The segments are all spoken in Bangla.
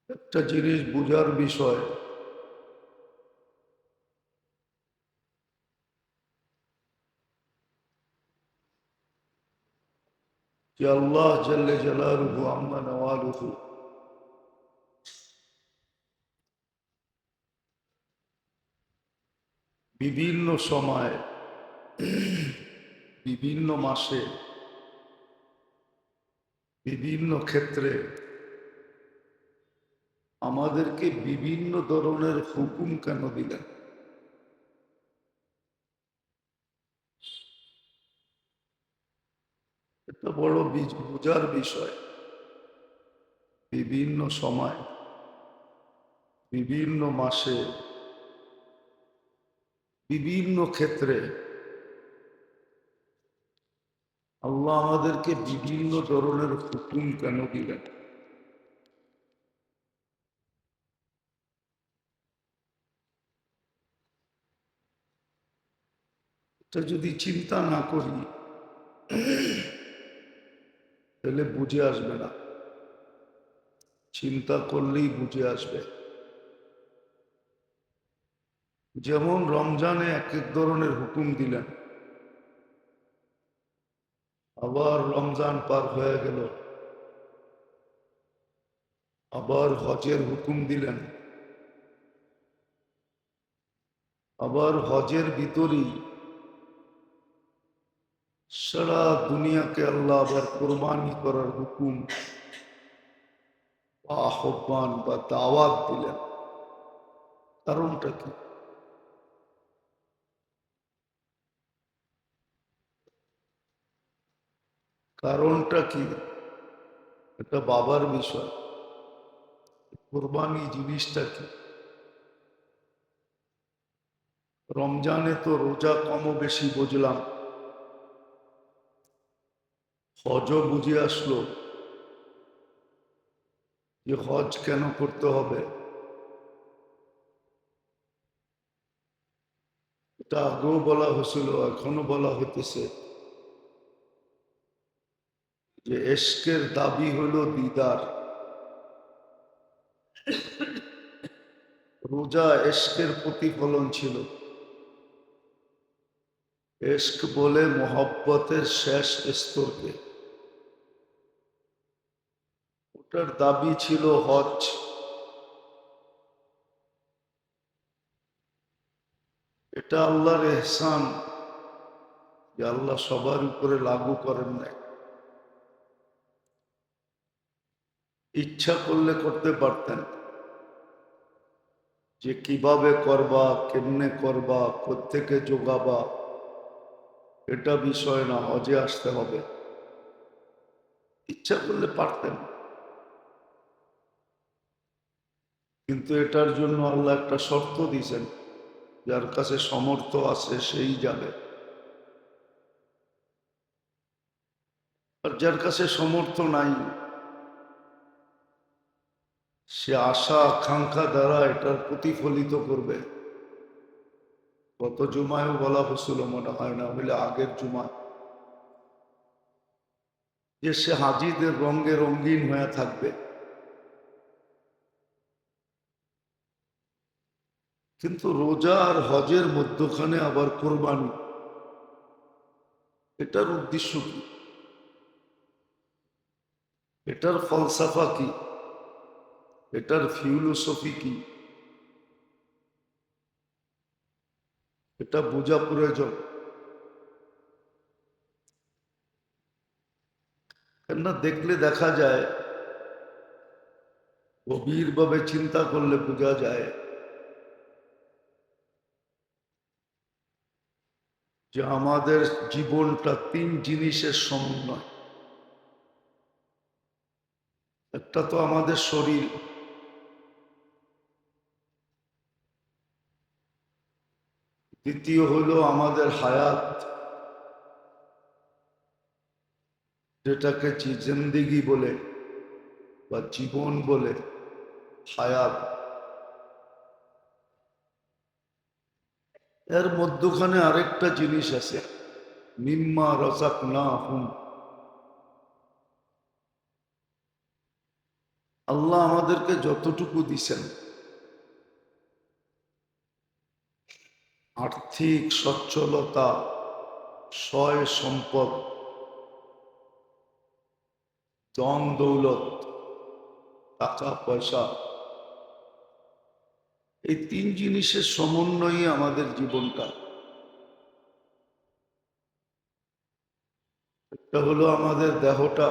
একটা জিনিস বুঝার বিষয় যে আল্লাহ জাল্লে জালালুহু আম্মা নওয়ালুহু বিভিন্ন সময় বিভিন্ন মাসে বিভিন্ন ক্ষেত্রে আমাদেরকে বিভিন্ন ধরনের হুকুম কেন দিলেন? এটা বড় বুঝার বিষয়। বিভিন্ন সময় বিভিন্ন মাসে বিভিন্ন ক্ষেত্রে আল্লাহ আমাদেরকে বিভিন্ন ধরনের হুকুম কেন দিলেন? এটা যদি চিন্তা না করি তাহলে বুঝে আসবে না। চিন্তা করলেই বুঝে আসবে। যেমন রমজানে এক এক ধরনের হুকুম দিলেন, আবার রমজান পার হয়ে গেল, আবার হজের হুকুম দিলেন, আবার হজের ভিতরেই সারা দুনিয়াকে আল্লাহ আবার কোরবানি করার হুকুম বা আহ্বান বা দাওয়াত দিলেন। কারণটা কি? কারণটা কি? এটা বাবার বিষয়। কোরবানি জিনিসটা কি? রমজানে তো রোজা কম বেশি বুঝলাম, হজও বুঝে আসলো যে হজ কেন করতে হবে। এটা আগেও বলা হয়েছিল, এখনো বলা হইতেছে যে এশকের দাবি হলো দিদার। রোজা এশকের প্রতিফলন ছিল। এশক বলে মোহব্বতের শেষ স্তরকে, ওটার দাবি ছিল হজ। এটা আল্লাহর এহসান যে আল্লাহ সবার উপরে লাগু করেন নাই। ইচ্ছা করলে করতে পারতেন, যে কিভাবে করবা, কেমনে করবা, কোত্থেকে যোগাবা, এটা বিষয় না, হজে আসতে হবে। ইচ্ছা করলে পারতেন, কিন্তু এটার জন্য আল্লাহ একটা শর্ত দিয়েছেন, যার কাছে সমর্থ আছে সেই যাবে, আর যার কাছে সমর্থ নাই সে আশা আকাঙ্ক্ষা দ্বারা এটার প্রতিফলিত করবে। গত জুমায়ও বলা হয়েছিল মনে হয়, না হলে আগের জুমায়, যে সে হাজিদের রঙে রঙিন হয়ে থাকবে, কিন্তু রোজা আর হজের মধ্যখানে আবার কোরবানি, এটার উদ্দেশ্য কি? এটার ফলসাফা কি? এটার ফিলোসফি কি? এটা বোঝা প্রয়োজন। কেননা দেখলে দেখা যায়, গভীরভাবে চিন্তা করলে বোঝা যায় যে আমাদের জীবনটা তিন জিনিসের সমন্বয়। একটা তো আমাদের শরীর, দ্বিতীয় হলো আমাদের হায়াত, যেটাকে জিন্দেগি বলে বা জীবন বলে, হায়াত। এর মধ্যখানে আরেকটা জিনিস আছে, মিম্মা রাযাকনাহুম, আল্লাহ আমাদেরকে যতটুকু দিছেন, আর্থিক সচ্ছলতা, সয় সম্পদ, ধন দৌলত, টাকা পয়সা, এই তিন জিনিসের সমন্বয়ে আমাদের জীবনটা। একটা হলো আমাদের দেহটা,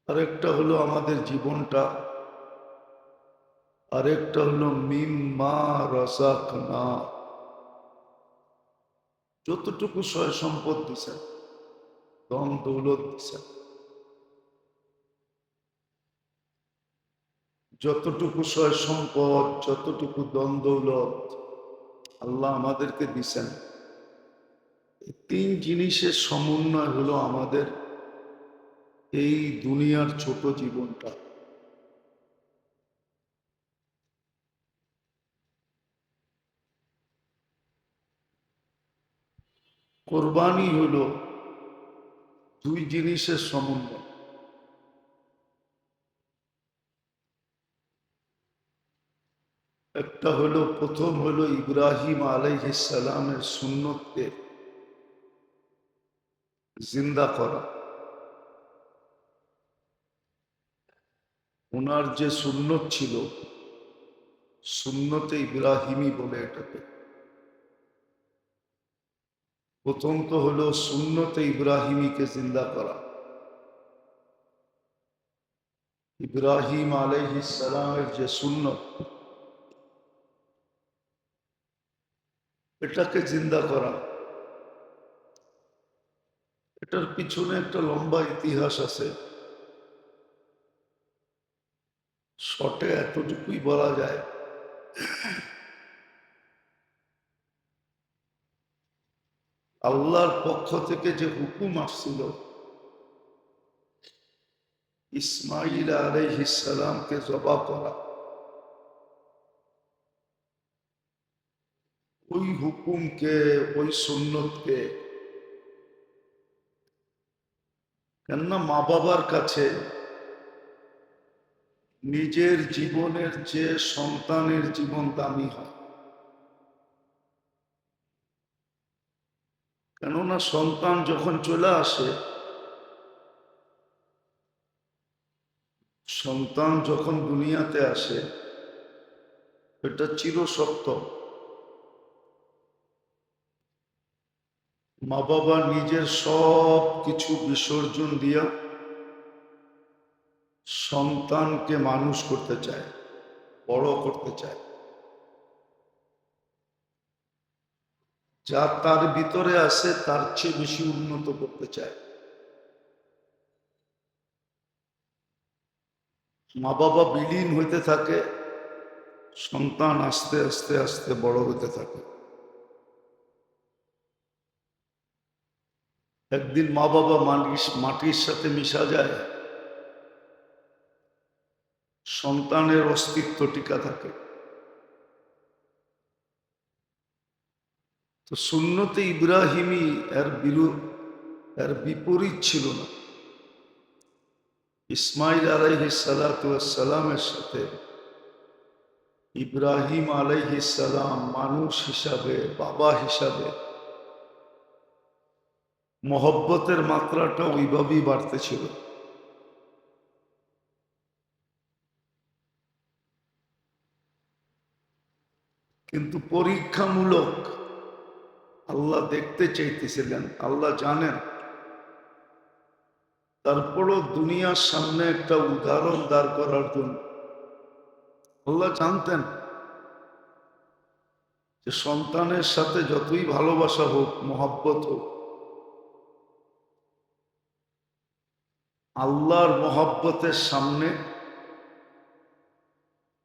আরেকটা হলো আমাদের জীবনটা, আরেকটা হলো মিম্মা রাযাকনা, যতটুকু সয় সম্পদ দিছেন, ধন দৌলত দিছেন, যতটুকু সয় সম্পদ, যতটুকু ধন দৌলত আল্লাহ আমাদেরকে দিছেন, এই তিন জিনিসের সমন্বয় হলো আমাদের এই দুনিয়ার ছোট জীবনটা। কোরবানি হলো দুই জিনিসের সমন্বয়। একটা হলো, প্রথম হলো ইব্রাহিম আলাইহিস সালামের সুন্নতকে জিন্দা করা। ওনার যে সুন্নত ছিল, সুন্নতে ইব্রাহিমী বলে এটাকে। প্রথম তো হলো সুন্নতে ইব্রাহিমীকে জিন্দা করা। ইব্রাহিম আলাইহিস সালামের যে সুন্নত, এটাকে জিন্দা করা। এটার পিছনে একটা লম্বা ইতিহাস আছে। শর্টে এতটুকুই বলা যায়, আল্লাহর পক্ষ থেকে যে হুকুম আসছিল ইসমাইল আলাইহিস সালামকে জবাহ করা, ওই হুকুমকে, ওই সুন্নতকে, কেননা মা বাবার কাছে নিজের জীবনের চেয়ে সন্তানের জীবন দামি হয়। কেননা সন্তান যখন চলে আসে, সন্তান যখন দুনিয়াতে আসে, এটা চিরসত্য। মা বাবা নিজের সব কিছু বিসর্জন দিয়া সন্তানকে মানুষ করতে চায়, বড় করতে চায়, যা তার ভিতরে আছে তার চেয়ে বেশি উন্নত করতে চায়। মা বাবা বিলীন হইতে থাকে, সন্তান আস্তে আস্তে আস্তে বড় হতে থাকে। একদিন মা বাবা মাটির সাথে মিশা যায়, সন্তানের অস্তিত্ব টিকা থাকে। তো সুন্নতে ইব্রাহিমী এর বিপরীত ছিল না। ইসমাইল আলাইহিস সালাতু ওয়াস সালামের সাথে ইব্রাহিম আলাইহিস সালাম মানুষ হিসাবে, বাবা হিসাবে মহব্বতের মাত্রাটা ওইভাবেই বাড়তেছিল। কিন্তু পরীক্ষামূলক আল্লাহ দেখতে চাইতেছিলেন, আল্লাহ জানেন। তারপরও দুনিয়ার সামনে একটা উদাহরণ দাঁড় করার জন্য আল্লাহ জানতেন যে সন্তানের সাথে যতই ভালোবাসা হোক, মহব্বত হোক, আল্লাহর মহব্বতের সামনে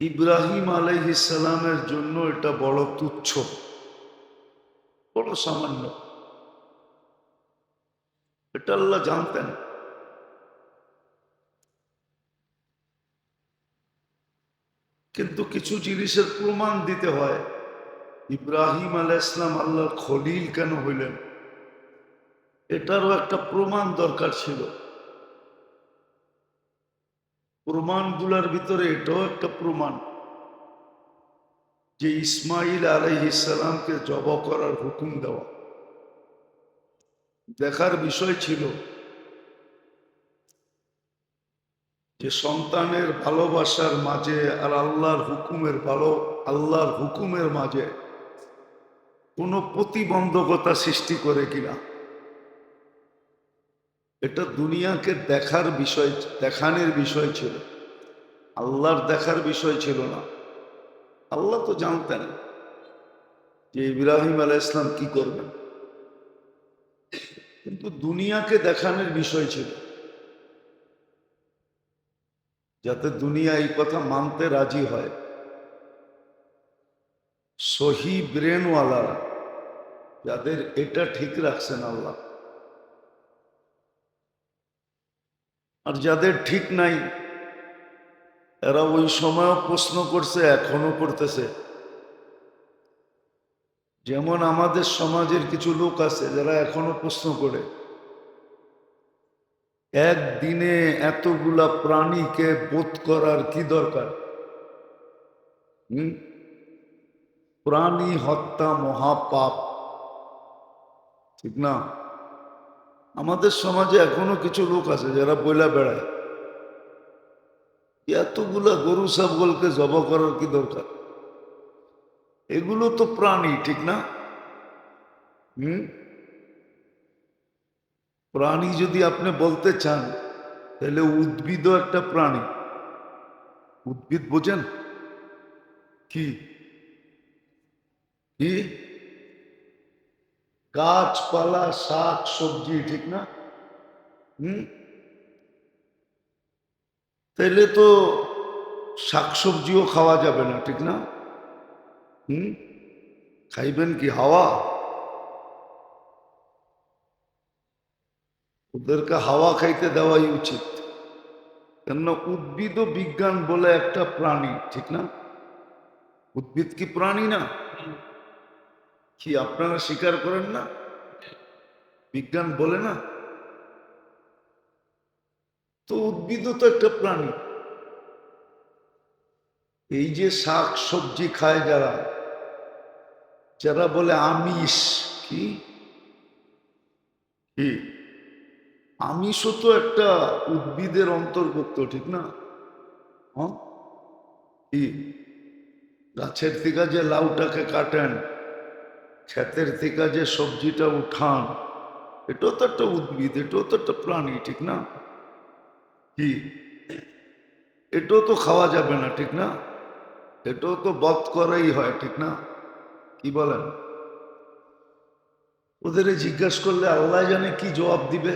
ইব্রাহিম আলাইহিস সালামের জন্য এটা বড় তুচ্ছ, বড় সামান্য। এটা আল্লাহ জানতেন। কিন্তু কিছু জিনিসের প্রমাণ দিতে হয়। ইব্রাহিম আলাইহিস সালাম আল্লাহর খলিল কেন হইলেন, এটারও একটা প্রমাণ দরকার ছিল। প্রমাণগুলোর ভিতরে এটাও একটা প্রমাণ যে ইসমাইল আলাইহিস সালামকে জবাহ করার হুকুম দেওয়া। দেখার বিষয় ছিল যে সন্তানের ভালোবাসার মাঝে আর আল্লাহর হুকুমের মাঝে কোনো প্রতিবন্ধকতা সৃষ্টি করে কিনা। এটা দুনিয়াকে দেখানোর বিষয় ছিল, আল্লাহর দেখার বিষয় ছিল না। আল্লাহ তো জানতেন যে ইব্রাহিম আলাইহিস ইসলাম কি করবেন, কিন্তু দুনিয়াকে দেখানোর বিষয় ছিল, যাতে দুনিয়া এই কথা মানতে রাজি হয়। সহি ব্রেনওয়ালারা, যাদের এটা ঠিক রাখছেন আল্লাহ, আর যাদের ঠিক নাই এরা ওই সময়ও প্রশ্ন করছে, এখনো করতেছে। যেমন আমাদের সমাজের কিছু লোক আছে যারা এখনো প্রশ্ন করে, একদিনে এতগুলা প্রাণীকে বধ করার কি দরকার? হুম? প্রাণী হত্যা মহাপাপ, ঠিক না? আমাদের সমাজে এখনো কিছু লোক আছে যারা বইলা বেড়ায় এতগুলা গরু ছাগলকে জবাই করার কি দরকার? এগুলো তো প্রাণী, ঠিক না? হুম? প্রাণী যদি আপনি বলতে চান তাহলে উদ্ভিদও একটা প্রাণী। উদ্ভিদ বোঝেন কি? কি? গাছপালা, শাক সবজি, ঠিক না? হুম? তাহলে তো শাকসবজিও খাওয়া যাবে না, ঠিক না? হুম? খাইবেন কি হাওয়া? ওদেরকে হাওয়া খাইতে দেওয়াই উচিত। কেননা উদ্ভিদ ও বিজ্ঞান বলে একটা প্রাণী, ঠিক না? উদ্ভিদ কি প্রাণী না? কি আপনারা স্বীকার করেন না? বিজ্ঞান বলে না? তো উদ্ভিদও তো একটা প্রাণী। এই যে শাক সবজি খায় যারা, যারা বলে আমিষ, কি কি আমিষও তো একটা উদ্ভিদের অন্তর্ভুক্ত, ঠিক না? হ্যাঁ? কি গাছের থেকে যে লাউটাকে কাটেন, ক্ষেতের থেকে যে সবজিটা উঠান, এটাও তো একটা উদ্ভিদ, এটাও তো একটা প্রাণী, ঠিক না? কি এটাও তো খাওয়া যাবে না, ঠিক না? এটাও তো বধ করাই হয়, ঠিক না? কি বলেন? ওদের জিজ্ঞাসা করলে আল্লাহ জানে কি জবাব দিবে।